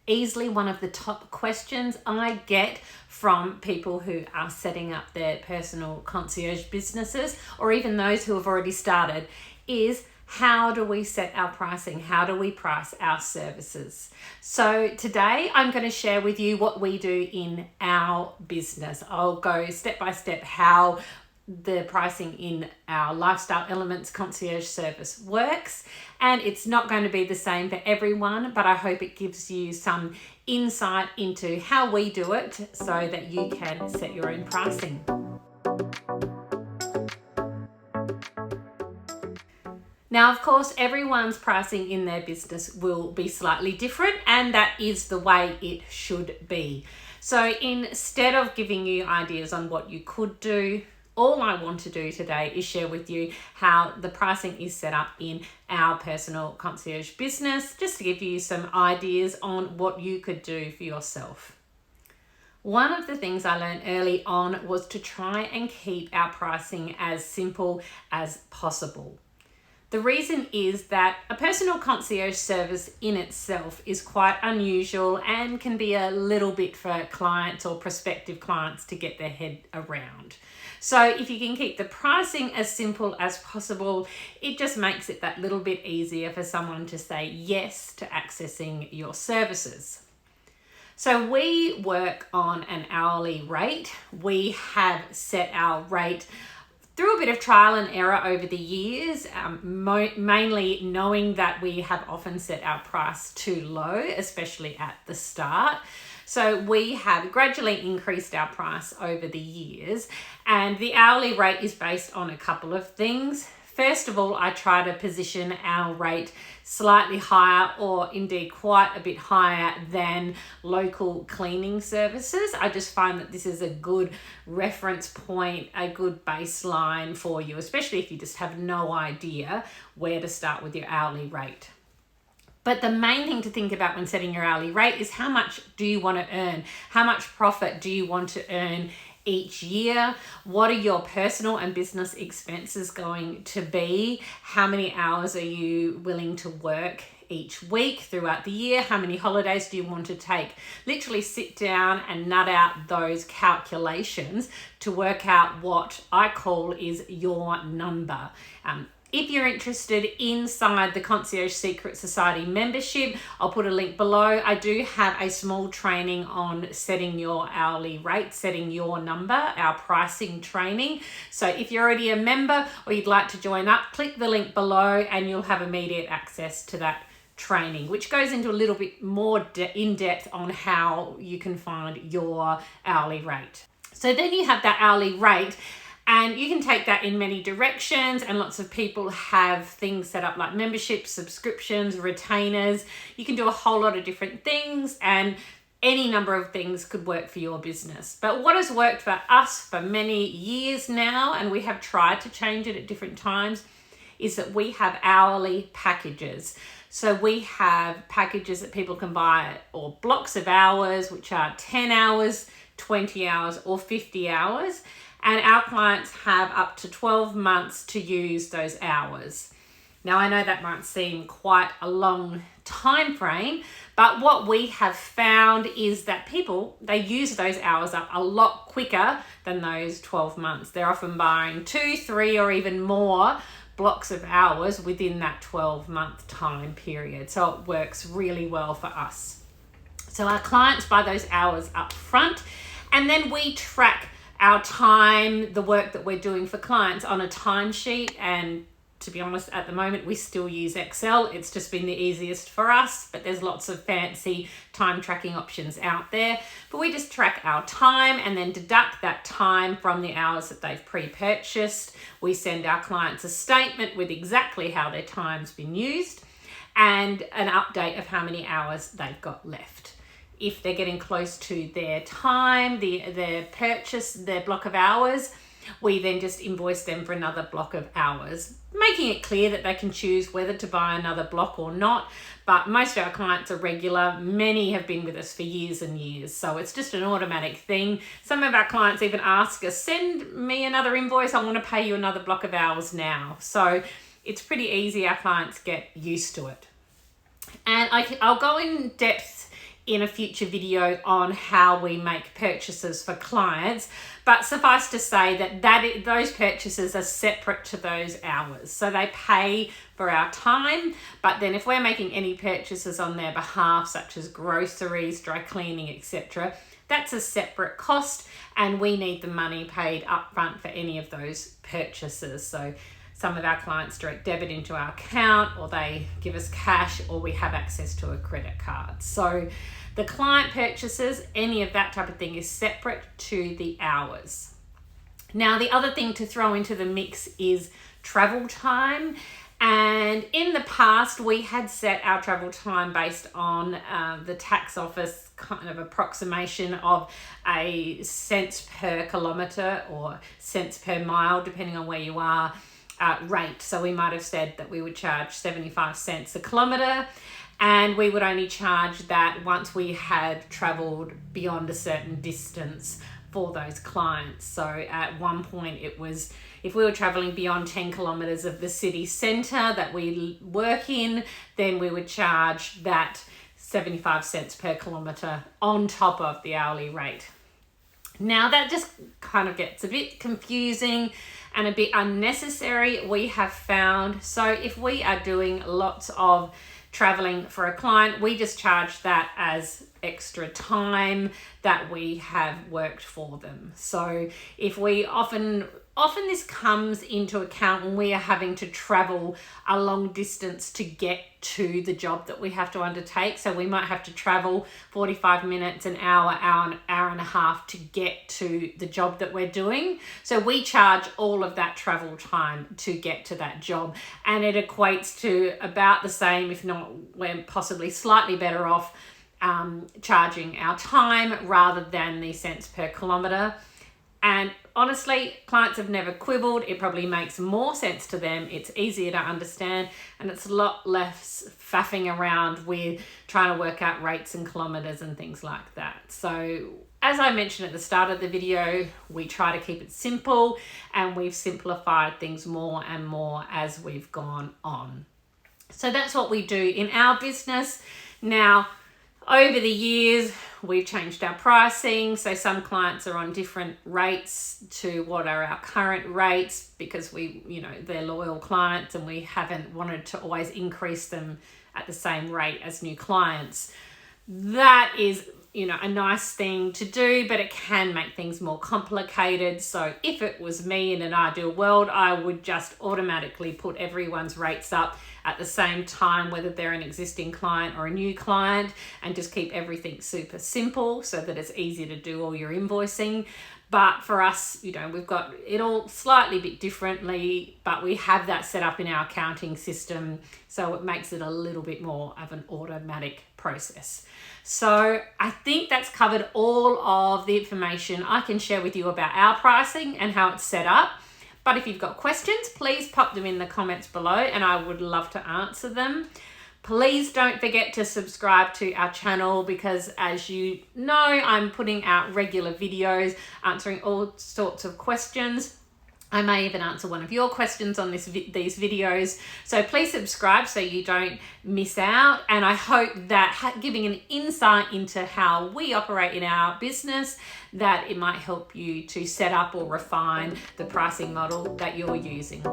easily one of the top questions I get from people who are setting up their personal concierge businesses, or even those who have already started, is how do we set our pricing? How do we price our services? So today I'm going to share with you what we do in our business. I'll go step by step how the pricing in our Lifestyle Elements concierge service works, and it's not going to be the same for everyone, but I hope it gives you some insight into how we do it so that you can set your own pricing. Now, of course, everyone's pricing in their business will be slightly different, and that is the way it should be. So instead of giving you ideas on what you could do, all I want to do today is share with you how the pricing is set up in our personal concierge business, just to give you some ideas on what you could do for yourself. One of the things I learned early on was to try and keep our pricing as simple as possible. The reason is that a personal concierge service in itself is quite unusual and can be a little bit for clients or prospective clients to get their head around. So if you can keep the pricing as simple as possible, it just makes it that little bit easier for someone to say yes to accessing your services. So we work on an hourly rate. We have set our rate through a bit of trial and error over the years, mainly knowing that we have often set our price too low, especially at the start. So we have gradually increased our price over the years, and the hourly rate is based on a couple of things. First of all, I try to position our rate slightly higher, or indeed quite a bit higher than local cleaning services. I just find that this is a good reference point, a good baseline for you, especially if you just have no idea where to start with your hourly rate. But the main thing to think about when setting your hourly rate is how much do you want to earn? How much profit do you want to earn each year? What are your personal and business expenses going to be? How many hours are you willing to work each week throughout the year? How many holidays do you want to take? Literally sit down and nut out those calculations to work out what I call is your number. If you're interested inside the Concierge Society membership, I'll put a link below. I do have a small training on setting your hourly rate, setting your number, our pricing training. So if you're already a member or you'd like to join up, click the link below and you'll have immediate access to that training, which goes into a little bit more in depth on how you can find your hourly rate. So then you have that hourly rate, and you can take that in many directions, and lots of people have things set up like memberships, subscriptions, retainers. You can do a whole lot of different things, and any number of things could work for your business. But what has worked for us for many years now, and we have tried to change it at different times, is that we have hourly packages. So we have packages that people can buy, or blocks of hours, which are 10 hours, 20 hours, or 50 hours. And our clients have up to 12 months to use those hours. Now, I know that might seem quite a long time frame, but what we have found is that people, they use those hours up a lot quicker than those 12 months. They're often buying 2, 3, or even more blocks of hours within that 12-month time period. So it works really well for us. So our clients buy those hours up front, and then we track our time, the work that we're doing for clients on a timesheet. And to be honest, at the moment, we still use Excel. It's just been the easiest for us, but there's lots of fancy time tracking options out there. But we just track our time and then deduct that time from the hours that they've pre-purchased. We send our clients a statement with exactly how their time's been used and an update of how many hours they've got left. If they're getting close to their time, their purchase, their block of hours, we then just invoice them for another block of hours, making it clear that they can choose whether to buy another block or not. But most of our clients are regular. Many have been with us for years and years. So it's just an automatic thing. Some of our clients even ask us, send me another invoice. I want to pay you another block of hours now. So it's pretty easy. Our clients get used to it. And I'll go in depth in a future video on how we make purchases for clients, but suffice to say that those purchases are separate to those hours. So they pay for our time, but then if we're making any purchases on their behalf, such as groceries, dry cleaning, etc., that's a separate cost, and we need the money paid upfront for any of those purchases. So some of our clients direct debit into our account, or they give us cash, or we have access to a credit card. So the client purchases, any of that type of thing, is separate to the hours. Now, the other thing to throw into the mix is travel time. And in the past, we had set our travel time based on the tax office kind of approximation of a cents per kilometre or cents per mile, depending on where you are, rate. So we might have said that we would charge 75 cents a kilometre, and we would only charge that once we had travelled beyond a certain distance for those clients. So at one point it was, if we were travelling beyond 10 kilometres of the city centre that we work in, then we would charge that 75 cents per kilometre on top of the hourly rate. Now that just kind of gets a bit confusing and a bit unnecessary, we have found. So if we are doing lots of traveling for a client, we just charge that as extra time that we have worked for them. So if we often this comes into account when we are having to travel a long distance to get to the job that we have to undertake. So we might have to travel 45 minutes, an hour, hour and a half to get to the job that we're doing. So we charge all of that travel time to get to that job, and it equates to about the same, if not we're possibly slightly better off charging our time rather than the cents per kilometre. And honestly, clients have never quibbled. It probably makes more sense to them. It's easier to understand, and it's a lot less faffing around with trying to work out rates and kilometres and things like that. So as I mentioned at the start of the video, we try to keep it simple, and we've simplified things more and more as we've gone on. So that's what we do in our business. Now, over the years, we've changed our pricing. So some clients are on different rates to what are our current rates, because they're loyal clients, and we haven't wanted to always increase them at the same rate as new clients. That is, a nice thing to do, but it can make things more complicated. So if it was me in an ideal world, I would just automatically put everyone's rates up at the same time, whether they're an existing client or a new client, and just keep everything super simple so that it's easy to do all your invoicing. But for us, we've got it all slightly bit differently, but we have that set up in our accounting system, so it makes it a little bit more of an automatic process. So I think that's covered all of the information I can share with you about our pricing and how it's set up. But if you've got questions, please pop them in the comments below, and I would love to answer them. Please don't forget to subscribe to our channel, because as you know, I'm putting out regular videos answering all sorts of questions. I may even answer one of your questions on these videos. So please subscribe so you don't miss out. And I hope that giving an insight into how we operate in our business, that it might help you to set up or refine the pricing model that you're using.